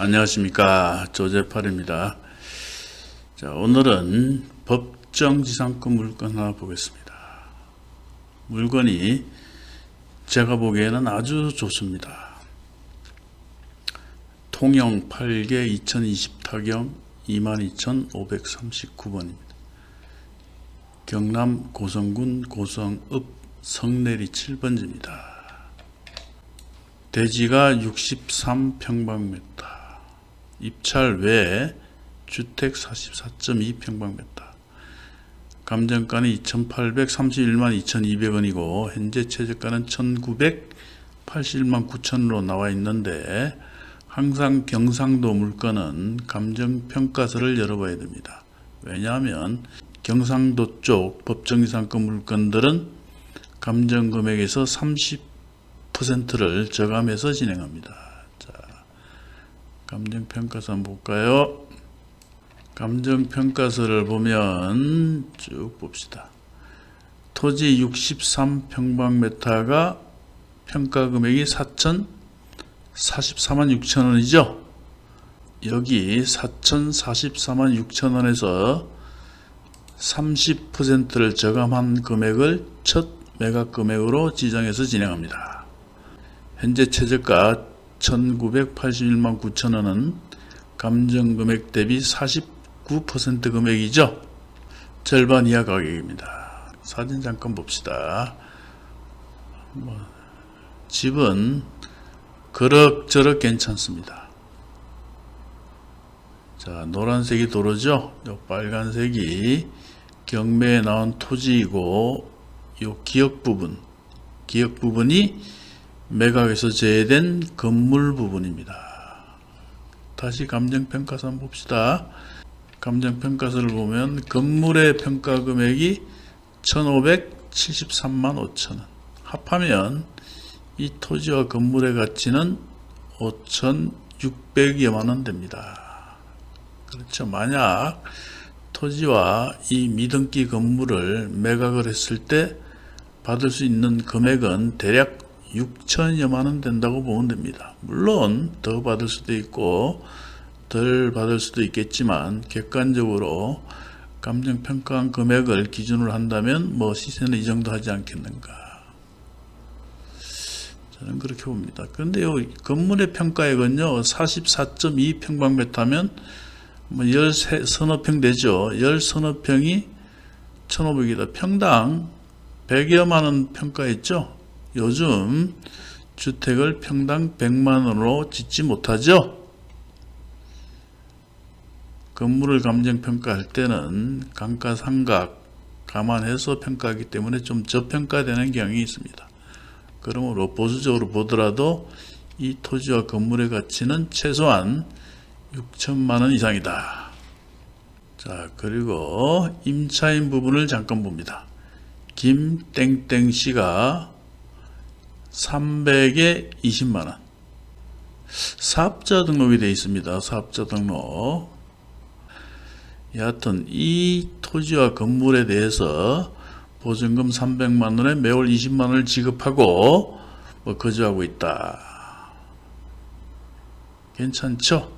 안녕하십니까, 조재팔입니다. 자, 오늘은 법정지상권 물건 하나 보겠습니다. 물건이 제가 보기에는 아주 좋습니다. 통영 8개 2020 타경 22,539번입니다. 경남 고성군 고성읍 성내리 7번지입니다. 대지가 63평방미터, 입찰 외 주택 44.2평방미터, 감정가는 2,831만 2,200원이고 현재 최저가는 1,981만 9천원으로 나와 있는데, 항상 경상도 물건은 감정평가서를 열어봐야 됩니다. 왜냐하면 경상도 쪽 법정지상권 물건들은 감정금액에서 30%를 저감해서 진행합니다. 자, 감정평가서 한번 볼까요? 감정평가서를 보면 쭉 봅시다. 토지 63평방미터가 평가금액이 4,044만 6천원이죠. 여기 4,044만 6천원에서 30%를 저감한 금액을 첫 매각금액으로 지정해서 진행합니다. 현재 최저가 1,981만 9천원은 감정금액 대비 49% 금액이죠. 절반 이하 가격입니다. 사진 잠깐 봅시다. 집은 그럭저럭 괜찮습니다. 자, 노란색이 도로죠. 요 빨간색이 경매에 나온 토지이고, 요 기역 부분이 매각에서 제외된 건물 부분입니다. 다시 감정평가서 한번 봅시다. 감정평가서를 보면 건물의 평가금액이 1,573만 5천원, 합하면 이 토지와 건물의 가치는 5,600여만원 됩니다. 그렇죠. 만약 토지와 이 미등기 건물을 매각을 했을 때 받을 수 있는 금액은 대략 6천여만원 된다고 보면 됩니다. 물론 더 받을 수도 있고 덜 받을 수도 있겠지만, 객관적으로 감정평가한 금액을 기준으로 한다면 시세는 이 정도 하지 않겠는가, 저는 그렇게 봅니다. 그런데 이 건물의 평가액은요 44.2평방미터면 서너 평 되죠. 서너 평이 1,500이다. 평당 100여만원 평가했죠. 요즘 주택을 평당 100만원으로 짓지 못하죠. 건물을 감정평가할 때는 감가상각 감안해서 평가하기 때문에 좀 저평가되는 경향이 있습니다. 그러므로 보수적으로 보더라도 이 토지와 건물의 가치는 최소한 6천만원 이상이다. 자, 그리고 임차인 부분을 잠깐 봅니다. 김땡땡씨가 300에 20만원, 사업자 등록이 되어 있습니다. 사업자 등록. 여하튼 이 토지와 건물에 대해서 보증금 300만원에 매월 20만원을 지급하고 거주하고 있다. 괜찮죠?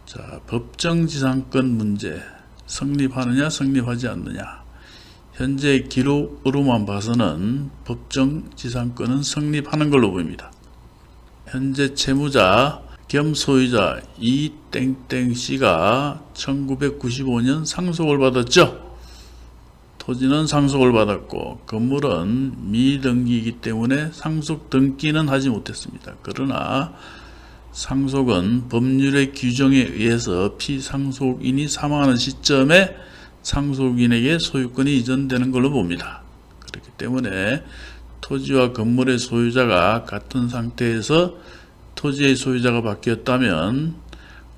자, 법정지상권 문제 성립하느냐 성립하지 않느냐. 현재 기록으로만 봐서는 법정지상권은 성립하는 걸로 보입니다. 현재 채무자 겸 소유자 이땡땡씨가 1995년 상속을 받았죠. 토지는 상속을 받았고 건물은 미등기이기 때문에 상속 등기는 하지 못했습니다. 그러나 상속은 법률의 규정에 의해서 피상속인이 사망하는 시점에 상속인에게 소유권이 이전되는 걸로 봅니다. 그렇기 때문에 토지와 건물의 소유자가 같은 상태에서 토지의 소유자가 바뀌었다면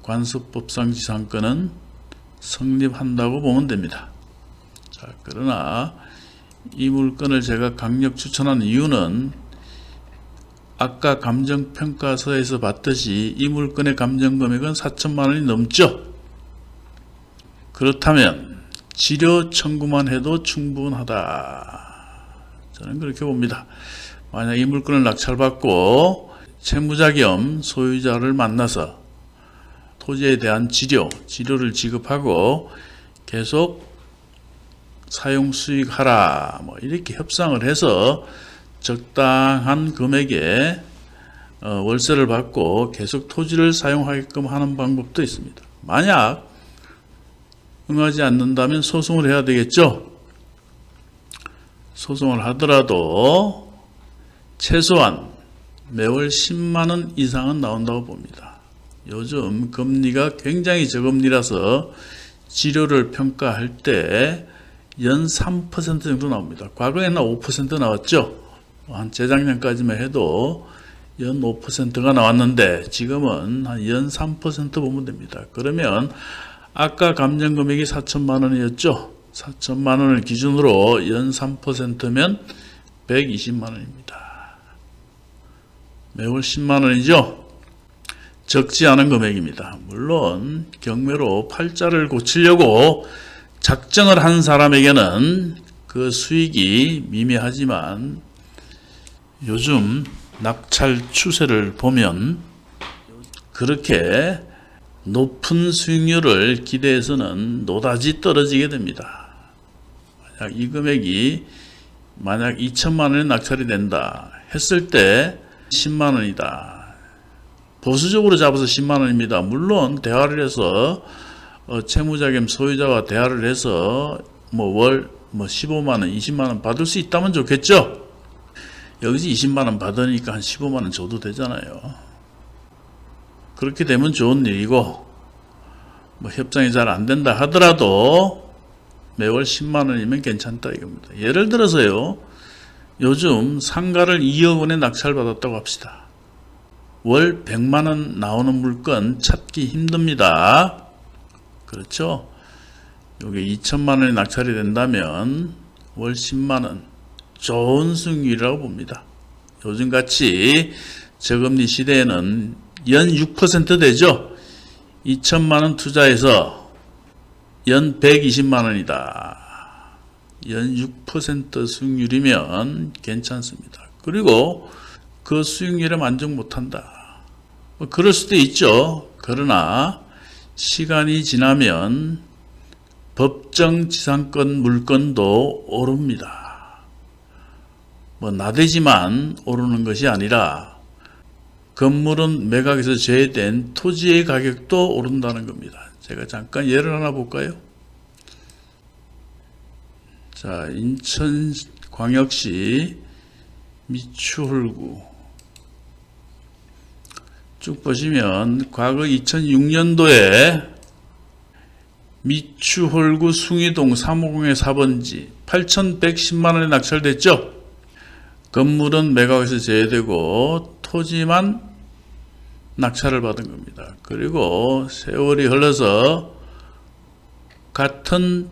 관습법상 지상권은 성립한다고 보면 됩니다. 자, 그러나 이 물건을 제가 강력 추천한 이유는 아까 감정평가서에서 봤듯이 이 물건의 감정금액은 4천만원이 넘죠. 그렇다면 지료 청구만 해도 충분하다, 저는 그렇게 봅니다. 만약 이 물건을 낙찰받고 채무자 겸 소유자를 만나서 토지에 대한 지료를 지급하고 계속 사용 수익하라 뭐 이렇게 협상을 해서 적당한 금액의 월세를 받고 계속 토지를 사용하게끔 하는 방법도 있습니다. 만약 응하지 않는다면 소송을 해야 되겠죠. 소송을 하더라도 최소한 매월 10만원 이상은 나온다고 봅니다. 요즘 금리가 굉장히 저금리라서 지료를 평가할 때 연 3% 정도 나옵니다. 과거에는 5% 나왔죠. 한 재작년까지만 해도 연 5%가 나왔는데 지금은 한 연 3% 보면 됩니다. 그러면 아까 감정 금액이 4천만 원이었죠. 4천만 원을 기준으로 연 3%면 120만 원입니다. 매월 10만 원이죠. 적지 않은 금액입니다. 물론 경매로 팔자를 고치려고 작정을 한 사람에게는 그 수익이 미미하지만 요즘 낙찰 추세를 보면 그렇게 높은 수익률을 기대해서는 노다지 떨어지게 됩니다. 만약 이 금액이 만약 2천만 원에 낙찰이 된다 했을 때 10만 원이다. 보수적으로 잡아서 10만 원입니다. 물론 대화를 해서 채무자겸 소유자와 대화를 해서 월 15만 원, 20만 원 받을 수 있다면 좋겠죠. 여기서 20만 원 받으니까 한 15만 원 줘도 되잖아요. 그렇게 되면 좋은 일이고 협상이 잘 안 된다 하더라도 매월 10만 원이면 괜찮다 이겁니다. 예를 들어서요. 요즘 상가를 2억 원에 낙찰받았다고 합시다. 월 100만 원 나오는 물건 찾기 힘듭니다. 그렇죠? 요게 2천만 원에 낙찰이 된다면 월 10만 원 좋은 수익률이라고 봅니다. 요즘같이 저금리 시대에는 연 6% 되죠? 2천만 원 투자해서 연 120만 원이다. 연 6% 수익률이면 괜찮습니다. 그리고 그 수익률에 만족 못한다. 그럴 수도 있죠. 그러나 시간이 지나면 법정 지상권 물건도 오릅니다. 나대지만 오르는 것이 아니라 건물은 매각에서 제외된 토지의 가격도 오른다는 겁니다. 제가 잠깐 예를 하나 볼까요? 자, 인천광역시 미추홀구 쭉 보시면 과거 2006년도에 미추홀구 숭이동 350의 4번지 8,110만 원에 낙찰됐죠. 건물은 매각에서 제외되고 토지만 낙찰을 받은 겁니다. 그리고 세월이 흘러서 같은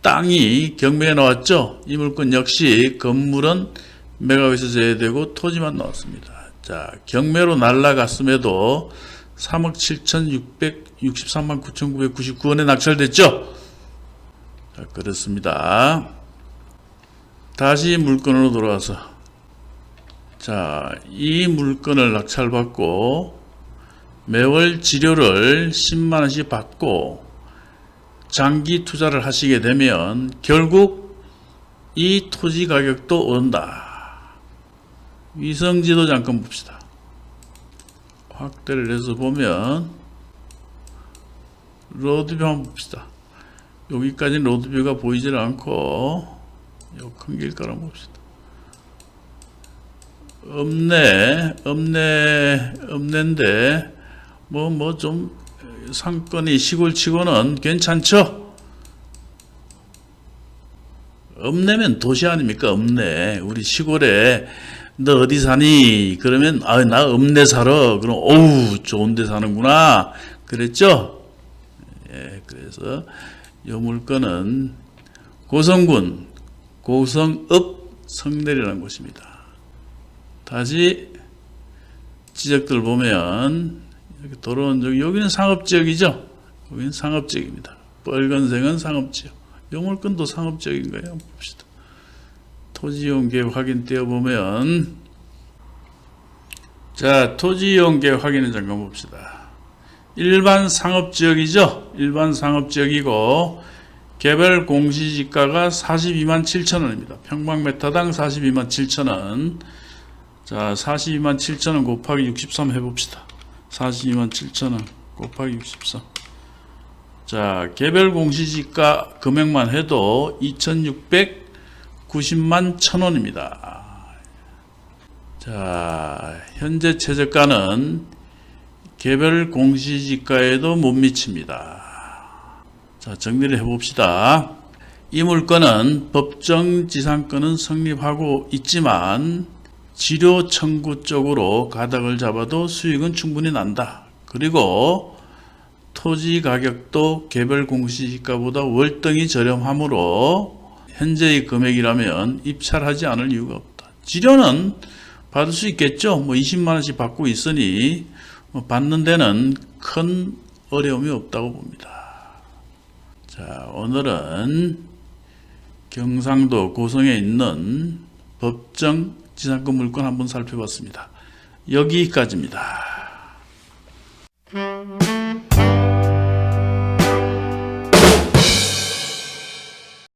땅이 경매에 나왔죠. 이 물건 역시 건물은 매각에서 제외되고 토지만 나왔습니다. 자, 경매로 날라갔음에도 3억 7,663만 9,999원에 낙찰됐죠. 자, 그렇습니다. 다시 물건으로 돌아와서 자, 이 물건을 낙찰받고 매월 지료를 10만 원씩 받고 장기 투자를 하시게 되면 결국 이 토지 가격도 오른다. 위성지도 잠깐 봅시다. 확대를 해서 보면 로드뷰 한번 봅시다. 여기까지는 로드뷰가 보이질 않고 요 큰 길가를 봅시다. 없는데 좀 상권이 시골치고는 괜찮죠? 읍내면 도시 아닙니까? 읍내. 우리 시골에 너 어디 사니? 그러면 나 읍내 살아. 그럼 어우 좋은 데 사는구나. 그랬죠? 예, 그래서 이 물건은 고성군 고성읍 성내리라는 곳입니다. 다시 지적들 보면 이렇게 도로는 여기는 상업지역이죠. 여기는 상업지역입니다. 빨간색은 상업지역. 이 물건도 상업지역인 거예요. 한번 봅시다. 토지이용계획 확인 띄워보면 자, 토지이용계획 확인을 잠깐 봅시다. 일반 상업지역이죠. 일반 상업지역이고 개별 공시지가가 42만 7천 원입니다. 평방메타당 42만 7천 원. 자, 42만 7천 원 곱하기 63 해봅시다. 42만 7천 원 곱하기 63. 자, 개별 공시지가 금액만 해도 2,690만 1,000원입니다. 자, 현재 최저가는 개별 공시지가에도 못 미칩니다. 자, 정리를 해봅시다. 이 물건은 법정지상권은 성립하고 있지만 지료 청구 쪽으로 가닥을 잡아도 수익은 충분히 난다. 그리고 토지 가격도 개별 공시지가보다 월등히 저렴하므로 현재의 금액이라면 입찰하지 않을 이유가 없다. 지료는 받을 수 있겠죠. 20만 원씩 받고 있으니 받는 데는 큰 어려움이 없다고 봅니다. 자, 오늘은 경상도 고성에 있는 법정 지상권 물건 한번 살펴봤습니다. 여기까지입니다.